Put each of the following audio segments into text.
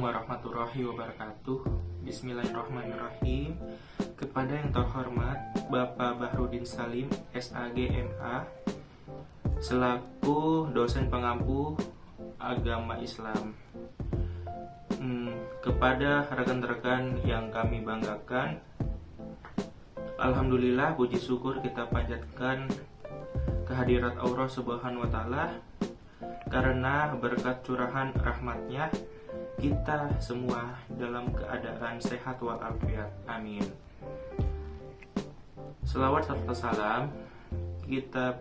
Assalamualaikum warahmatullahi wabarakatuh. Bismillahirrahmanirrahim. Kepada yang terhormat Bapak Bahrudin Salim, SAG MA, selaku dosen pengampu agama Islam. Kepada rekan-rekan yang kami banggakan, alhamdulillah, puji syukur kita panjatkan kehadirat Allah Subhanahu wa Ta'ala, karena berkat curahan rahmatnya kita semua dalam keadaan sehat walafiat. Amin. Selawat serta salam kita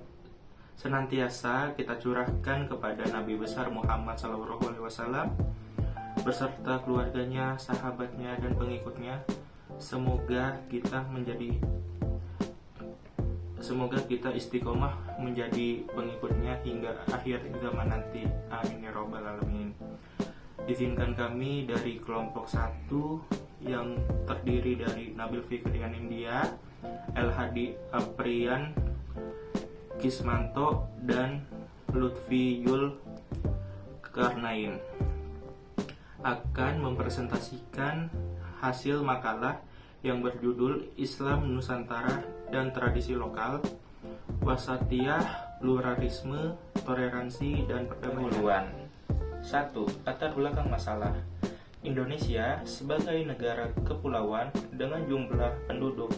senantiasa kita curahkan kepada Nabi besar Muhammad SAW beserta keluarganya, sahabatnya, dan pengikutnya. Semoga kita istiqomah menjadi pengikutnya hingga akhir zaman nanti. Amin ya robbal alamin. Izinkan kami dari kelompok 1 yang terdiri dari Nabil Fikrian India, El Hadi Aprian Kismanto, dan Lutfi Yul Karnain akan mempresentasikan hasil makalah yang berjudul Islam Nusantara dan Tradisi Lokal, Wasatiyah, Pluralisme, Toleransi, dan Perdamaian. 1. Latar belakang masalah. Indonesia sebagai negara kepulauan dengan jumlah penduduk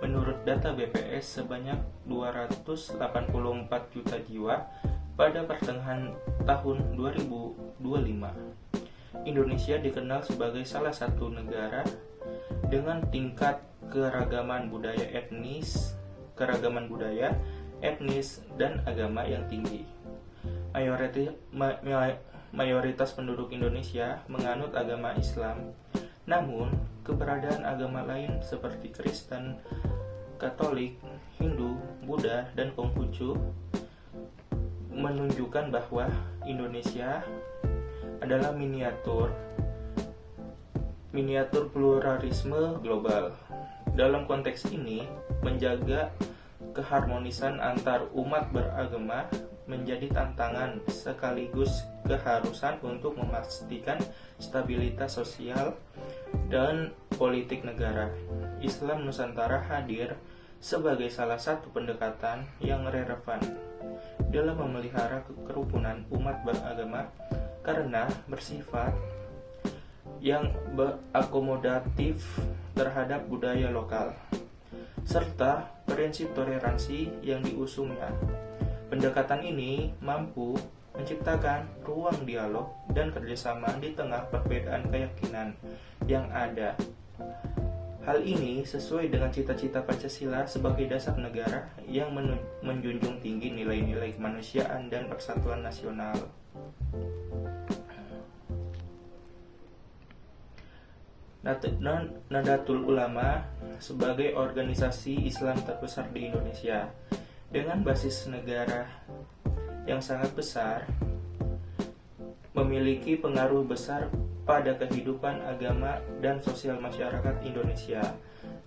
menurut data BPS sebanyak 284 juta jiwa pada pertengahan tahun 2025. Indonesia dikenal sebagai salah satu negara dengan tingkat keragaman budaya, etnis, dan agama yang tinggi. Mayoritas penduduk Indonesia menganut agama Islam. Namun, keberadaan agama lain seperti Kristen, Katolik, Hindu, Buddha, dan Konghucu menunjukkan bahwa Indonesia adalah miniatur pluralisme global. Dalam konteks ini, menjaga keharmonisan antar umat beragama menjadi tantangan sekaligus keharusan untuk memastikan stabilitas sosial dan politik negara. Islam Nusantara hadir sebagai salah satu pendekatan yang relevan dalam memelihara kerukunan umat beragama karena bersifat yang berakomodatif terhadap budaya lokal serta prinsip toleransi yang diusungnya. Pendekatan ini mampu menciptakan ruang dialog dan kerjasama di tengah perbedaan keyakinan yang ada. Hal ini sesuai dengan cita-cita Pancasila sebagai dasar negara yang menjunjung tinggi nilai-nilai kemanusiaan dan persatuan nasional. Nahdlatul Ulama sebagai organisasi Islam terbesar di Indonesia dengan basis negara yang sangat besar, memiliki pengaruh besar pada kehidupan agama dan sosial masyarakat Indonesia.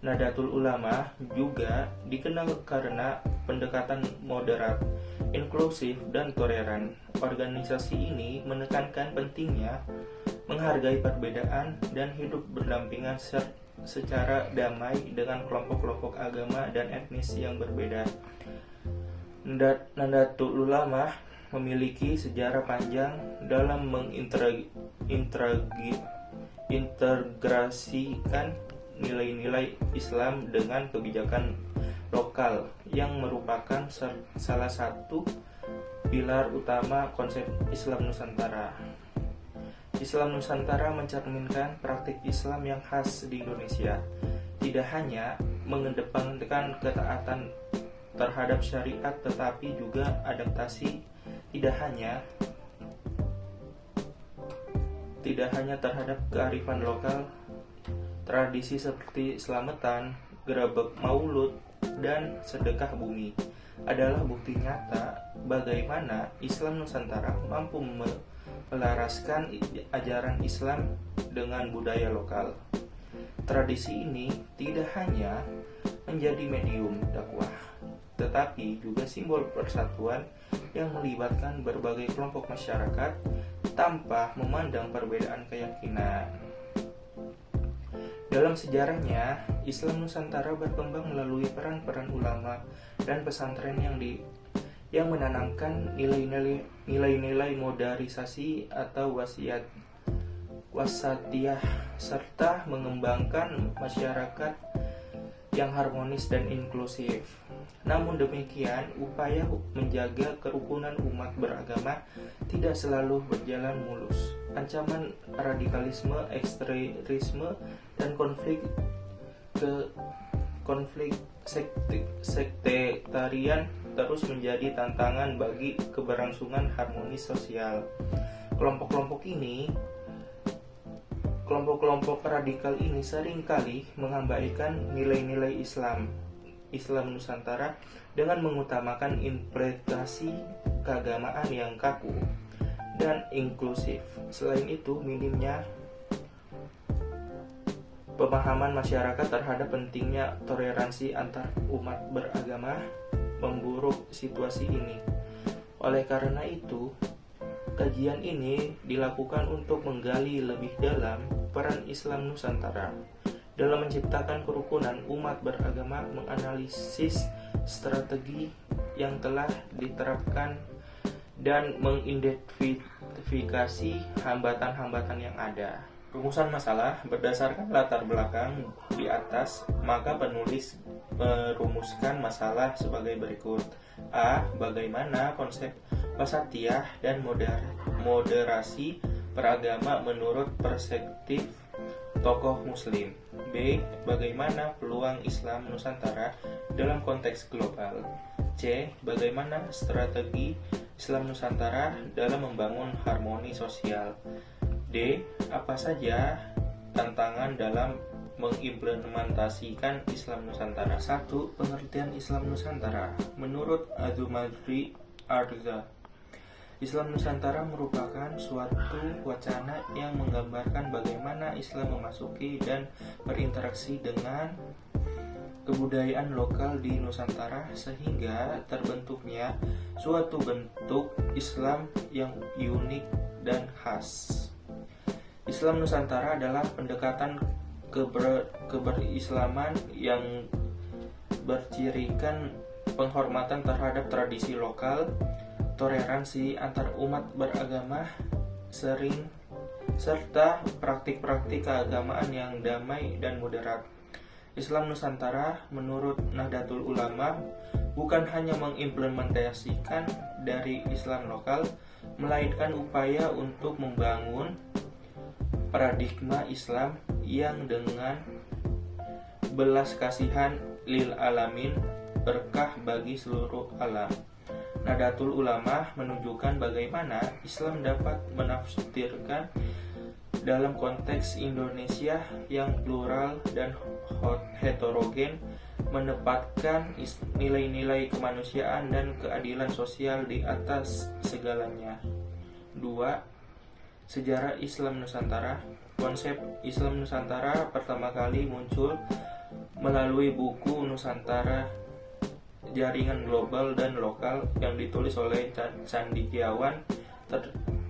Nahdlatul Ulama juga dikenal karena pendekatan moderat, inklusif, dan toleran. Organisasi ini menekankan pentingnya menghargai perbedaan dan hidup berdampingan secara damai dengan kelompok-kelompok agama dan etnis yang berbeda. Nahdlatul Ulama memiliki sejarah panjang dalam mengintegrasikan nilai-nilai Islam dengan kebijakan lokal yang merupakan salah satu pilar utama konsep Islam Nusantara. Islam Nusantara mencerminkan praktik Islam yang khas di Indonesia, tidak hanya mengedepankan ketaatan terhadap syariat tetapi juga adaptasi tidak hanya terhadap kearifan lokal. Tradisi seperti selamatan, gerebek maulud, dan sedekah bumi adalah bukti nyata bagaimana Islam Nusantara mampu melaraskan ajaran Islam dengan budaya lokal. Tradisi ini tidak hanya menjadi medium dakwah, tetapi juga simbol persatuan yang melibatkan berbagai kelompok masyarakat tanpa memandang perbedaan keyakinan. Dalam sejarahnya, Islam Nusantara berkembang melalui peran-peran ulama dan pesantren yang menanamkan nilai-nilai modernisasi atau wasatiyah serta mengembangkan masyarakat yang harmonis dan inklusif. Namun demikian, upaya menjaga kerukunan umat beragama tidak selalu berjalan mulus. Ancaman radikalisme, ekstremisme, dan konflik sektarian terus menjadi tantangan bagi keberlangsungan harmonis sosial. Kelompok-kelompok radikal ini seringkali mengabaikan nilai-nilai Islam Nusantara dengan mengutamakan interpretasi keagamaan yang kaku dan inklusif. Selain itu, minimnya pemahaman masyarakat terhadap pentingnya toleransi antar umat beragama memburuk situasi ini. Oleh karena itu, kajian ini dilakukan untuk menggali lebih dalam peran Islam Nusantara dalam menciptakan kerukunan umat beragama, menganalisis strategi yang telah diterapkan, dan mengidentifikasi hambatan-hambatan yang ada. Rumusan masalah berdasarkan latar belakang di atas, maka penulis merumuskan masalah sebagai berikut. A. Bagaimana konsep wasatiyah dan moderasi beragama menurut perspektif tokoh muslim. B. Bagaimana peluang Islam Nusantara dalam konteks global. C. Bagaimana strategi Islam Nusantara dalam membangun harmoni sosial. D. Apa saja tantangan dalam mengimplementasikan Islam Nusantara. 1. Pengertian Islam Nusantara. Menurut Adzumardi Arza, Islam Nusantara merupakan suatu wacana yang menggambarkan bagaimana Islam memasuki dan berinteraksi dengan kebudayaan lokal di Nusantara sehingga terbentuknya suatu bentuk Islam yang unik dan khas. Islam Nusantara adalah pendekatan keberislaman yang bercirikan penghormatan terhadap tradisi lokal, toleransi antar umat beragama, serta praktik-praktik keagamaan yang damai dan moderat. Islam Nusantara menurut Nahdlatul Ulama bukan hanya mengimplementasikan dari Islam lokal, melainkan upaya untuk membangun paradigma Islam yang dengan belas kasihan lil alamin, berkah bagi seluruh alam. Nahdlatul Ulama menunjukkan bagaimana Islam dapat menafsirkan dalam konteks Indonesia yang plural dan heterogen, menempatkan nilai-nilai kemanusiaan dan keadilan sosial di atas segalanya. 2. Sejarah Islam Nusantara. Konsep Islam Nusantara pertama kali muncul melalui buku Nusantara, Jaringan Global dan Lokal yang ditulis oleh cendekiawan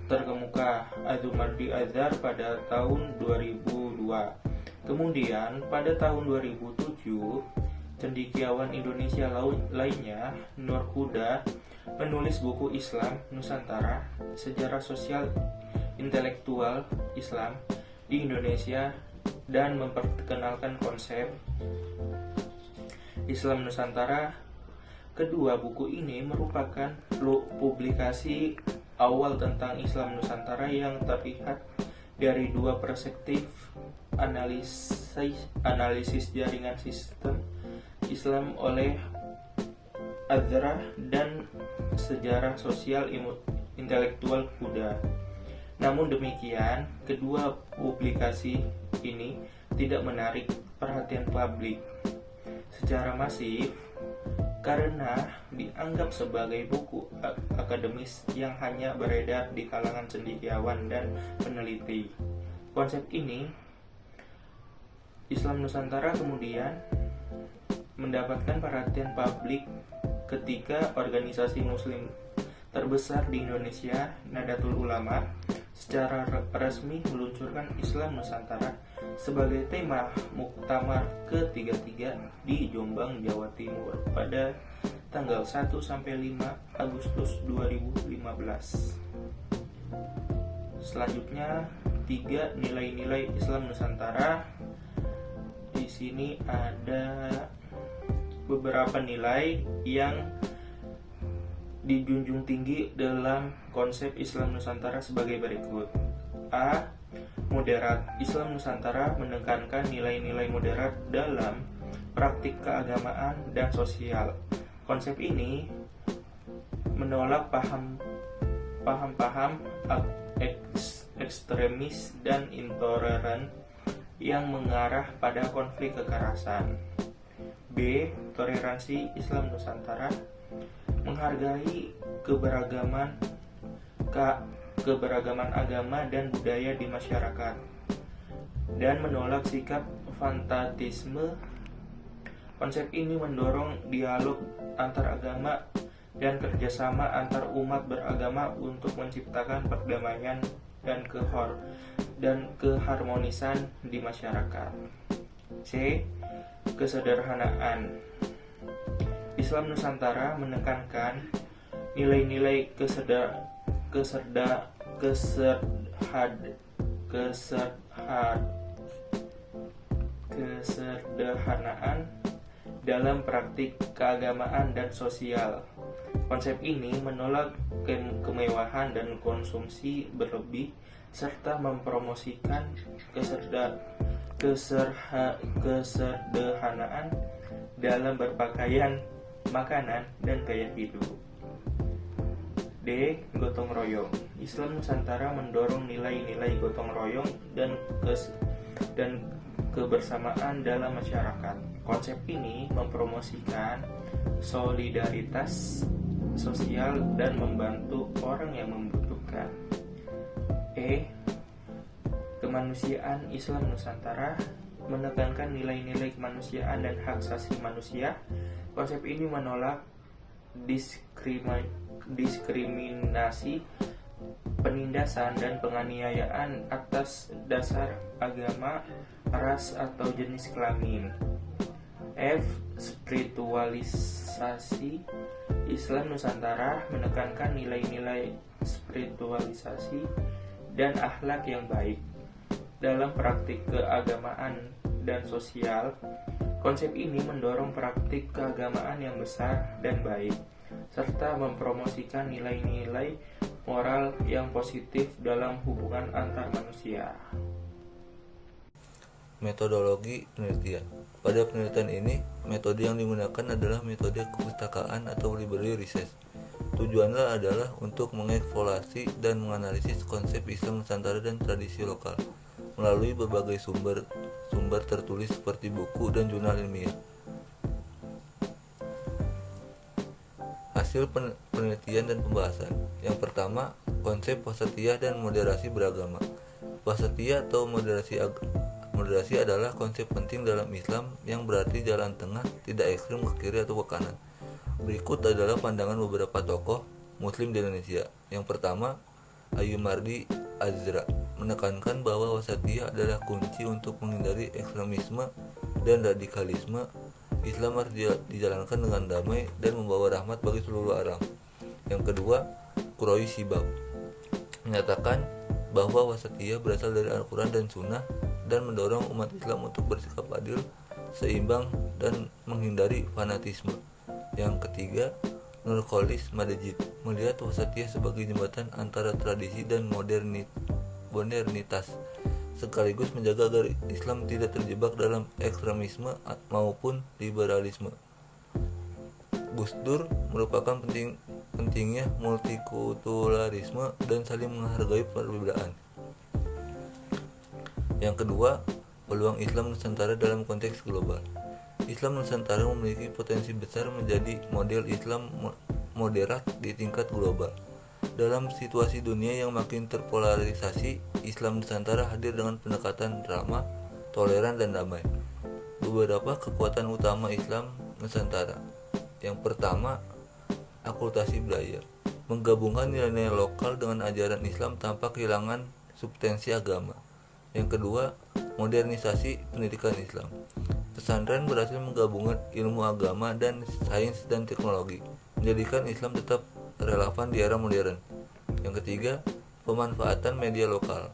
terkemuka Adzumardi Arza pada tahun 2002. Kemudian pada tahun 2007, cendekiawan Indonesia lainnya, Nur Huda, menulis buku Islam Nusantara, Sejarah Sosial Intelektual Islam di Indonesia dan memperkenalkan konsep Islam Nusantara. Kedua buku ini merupakan publikasi awal tentang Islam Nusantara yang terlihat dari dua perspektif, analisis jaringan sistem Islam oleh Arza dan sejarah sosial intelektual Huda. Namun demikian, kedua publikasi ini tidak menarik perhatian publik secara masif karena dianggap sebagai buku akademis yang hanya beredar di kalangan cendekiawan dan peneliti. Konsep ini, Islam Nusantara, kemudian mendapatkan perhatian publik ketika organisasi muslim terbesar di Indonesia, Nahdlatul Ulama, secara resmi meluncurkan Islam Nusantara sebagai tema Muktamar ke-33 di Jombang, Jawa Timur pada tanggal 1 sampai 5 Agustus 2015. Selanjutnya, 3 nilai-nilai Islam Nusantara. Di sini ada beberapa nilai yang dijunjung tinggi dalam konsep Islam Nusantara sebagai berikut. A. Moderat. Islam Nusantara menekankan nilai-nilai moderat dalam praktik keagamaan dan sosial. Konsep ini menolak paham-paham ekstremis dan intoleran yang mengarah pada konflik kekerasan. B. Toleransi. Islam Nusantara menghargai keberagaman agama dan budaya di masyarakat dan menolak sikap fanatisme. Konsep ini mendorong dialog antar agama dan kerjasama antar umat beragama untuk menciptakan perdamaian dan keharmonisan di masyarakat. C. Kesederhanaan. Islam Nusantara menekankan nilai-nilai kesederhanaan dalam praktik keagamaan dan sosial. Konsep ini menolak kemewahan dan konsumsi berlebih serta mempromosikan kesederhanaan dalam berpakaian, makanan, dan gaya hidup. D. Gotong royong. Islam Nusantara mendorong nilai-nilai gotong royong dan kebersamaan dalam masyarakat. Konsep ini mempromosikan solidaritas sosial dan membantu orang yang membutuhkan. E. Kemanusiaan. Islam Nusantara menekankan nilai-nilai kemanusiaan dan hak asasi manusia. Konsep ini menolak diskriminasi, penindasan, dan penganiayaan atas dasar agama, ras, atau jenis kelamin. F. Spiritualisasi. Islam Nusantara menekankan nilai-nilai spiritualisasi dan akhlak yang baik dalam praktik keagamaan dan sosial. Konsep ini mendorong praktik keagamaan yang besar dan baik, serta mempromosikan nilai-nilai moral yang positif dalam hubungan antar manusia. Metodologi penelitian. Pada penelitian ini, metode yang digunakan adalah metode kepustakaan atau library research. Tujuannya adalah untuk mengeksplorasi dan menganalisis konsep Islam Nusantara dan tradisi lokal melalui berbagai sumber tertulis seperti buku dan jurnal ilmiah. Hasil penelitian dan pembahasan. Yang pertama, konsep wasatiyah dan moderasi beragama. Wasatiyah atau moderasi adalah konsep penting dalam Islam yang berarti jalan tengah, tidak ekstrem ke kiri atau ke kanan. Berikut adalah pandangan beberapa tokoh Muslim di Indonesia. Yang pertama, Ayumardi Azra menekankan bahwa wasatiyah adalah kunci untuk menghindari ekstremisme dan radikalisme. Islam harus dijalankan dengan damai dan membawa rahmat bagi seluruh orang. Yang kedua, Quroi Shibab menyatakan bahwa wasatiyah berasal dari Al-Quran dan Sunnah dan mendorong umat Islam untuk bersikap adil, seimbang, dan menghindari fanatisme. Yang ketiga, Nurkholis Madejid melihat wasatiyah sebagai jembatan antara tradisi dan modernitas, sekaligus menjaga agar Islam tidak terjebak dalam ekstremisme maupun liberalisme. Gus Dur merupakan pentingnya multikulturalisme dan saling menghargai perbedaan. Yang kedua, peluang Islam Nusantara dalam konteks global. Islam Nusantara memiliki potensi besar menjadi model Islam moderat di tingkat global. Dalam situasi dunia yang makin terpolarisasi, Islam Nusantara hadir dengan pendekatan ramah, toleran, dan damai. Beberapa kekuatan utama Islam Nusantara. Yang pertama, akulturasi budaya. menggabungkan nilai-nilai lokal dengan ajaran Islam tanpa kehilangan substansi agama. Yang kedua, modernisasi pendidikan Islam. Pesantren berhasil menggabungkan ilmu agama dan sains dan teknologi, menjadikan Islam tetap relevan di era modern. Yang ketiga, pemanfaatan media lokal,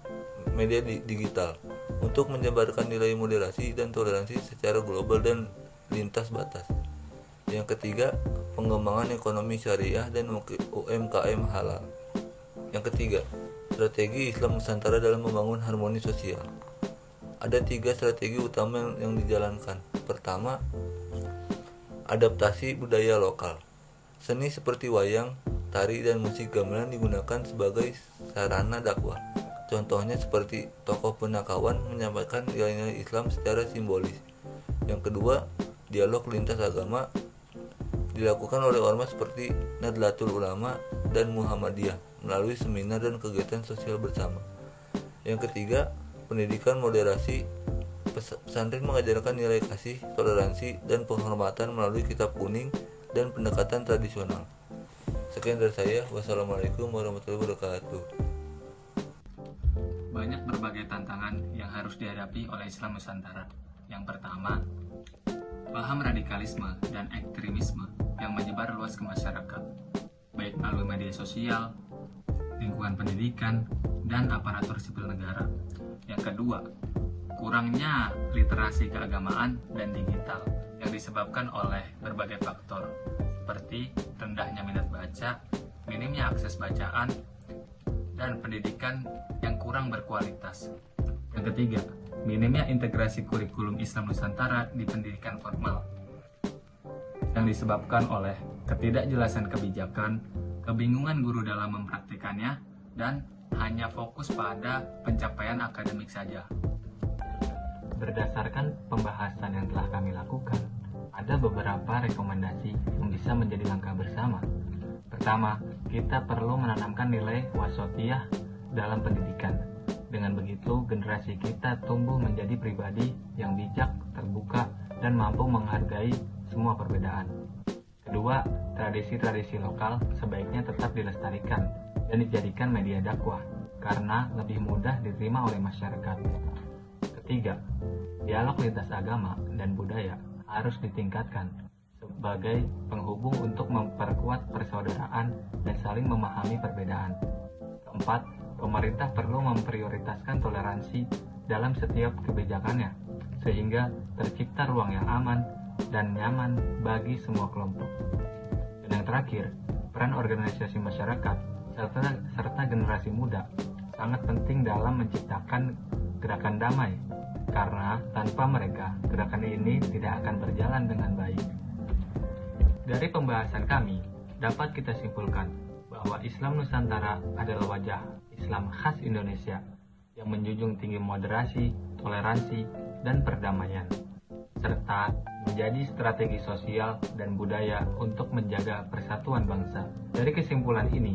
media digital, untuk menyebarkan nilai moderasi dan toleransi secara global dan lintas batas. Yang ketiga, pengembangan ekonomi syariah dan UMKM halal. Yang ketiga, strategi Islam Nusantara dalam membangun harmoni sosial. Ada 3 strategi utama yang dijalankan. Pertama, adaptasi budaya lokal. Seni seperti wayang, tari, dan musik gamelan digunakan sebagai sarana dakwah. Contohnya seperti tokoh Punakawan menyampaikan nilai-nilai Islam secara simbolis. Yang kedua, dialog lintas agama dilakukan oleh ormas seperti Nahdlatul Ulama dan Muhammadiyah melalui seminar dan kegiatan sosial bersama. Yang ketiga, pendidikan moderasi. Pesantren mengajarkan nilai kasih, toleransi, dan penghormatan melalui kitab kuning dan pendekatan tradisional. Sekian dari saya. Wassalamualaikum warahmatullahi wabarakatuh. Banyak berbagai tantangan yang harus dihadapi oleh Islam Nusantara. Yang pertama, paham radikalisme dan ekstremisme yang menyebar luas ke masyarakat, baik melalui media sosial, lingkungan pendidikan, dan aparatur sipil negara. Yang kedua, kurangnya literasi keagamaan dan digital yang disebabkan oleh berbagai faktor seperti rendahnya minat baca, minimnya akses bacaan, dan pendidikan yang kurang berkualitas. Yang ketiga, minimnya integrasi kurikulum Islam Nusantara di pendidikan formal yang disebabkan oleh ketidakjelasan kebijakan, kebingungan guru dalam mempraktikannya, dan hanya fokus pada pencapaian akademik saja. Berdasarkan pembahasan yang telah kami lakukan, ada beberapa rekomendasi yang bisa menjadi langkah bersama. Pertama, kita perlu menanamkan nilai wasatiyah dalam pendidikan. Dengan begitu, generasi kita tumbuh menjadi pribadi yang bijak, terbuka, dan mampu menghargai semua perbedaan. Kedua, tradisi-tradisi lokal sebaiknya tetap dilestarikan dan dijadikan media dakwah karena lebih mudah diterima oleh masyarakat. Ketiga, dialog lintas agama dan budaya harus ditingkatkan sebagai penghubung untuk memperkuat persaudaraan dan saling memahami perbedaan. Keempat, pemerintah perlu memprioritaskan toleransi dalam setiap kebijakannya sehingga tercipta ruang yang aman dan nyaman bagi semua kelompok. Dan yang terakhir, peran organisasi masyarakat serta generasi muda sangat penting dalam menciptakan gerakan damai, karena tanpa mereka, gerakan ini tidak akan berjalan dengan baik. Dari pembahasan kami, dapat kita simpulkan bahwa Islam Nusantara adalah wajah Islam khas Indonesia yang menjunjung tinggi moderasi, toleransi, dan perdamaian, serta menjadi strategi sosial dan budaya untuk menjaga persatuan bangsa. Dari kesimpulan ini,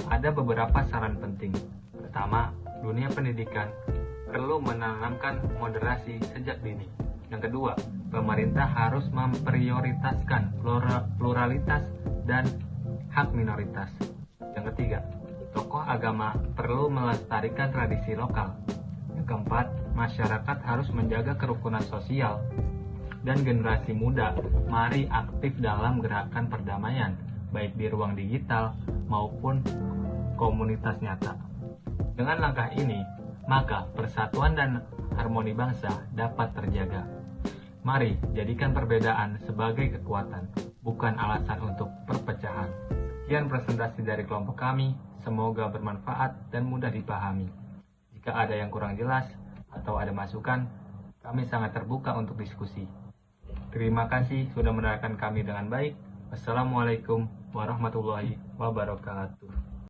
ada beberapa saran penting. Pertama, dunia pendidikan perlu menanamkan moderasi sejak dini. Yang kedua, pemerintah harus memprioritaskan pluralitas dan hak minoritas. Yang ketiga, tokoh agama perlu melestarikan tradisi lokal. Yang keempat, masyarakat harus menjaga kerukunan sosial. Dan generasi muda, mari aktif dalam gerakan perdamaian, baik di ruang digital maupun komunitas nyata. Dengan langkah ini, maka persatuan dan harmoni bangsa dapat terjaga. Mari jadikan perbedaan sebagai kekuatan, bukan alasan untuk perpecahan. Sekian presentasi dari kelompok kami, semoga bermanfaat dan mudah dipahami. Jika ada yang kurang jelas atau ada masukan, kami sangat terbuka untuk diskusi. Terima kasih sudah mendengarkan kami dengan baik. Wassalamualaikum warahmatullahi wabarakatuh.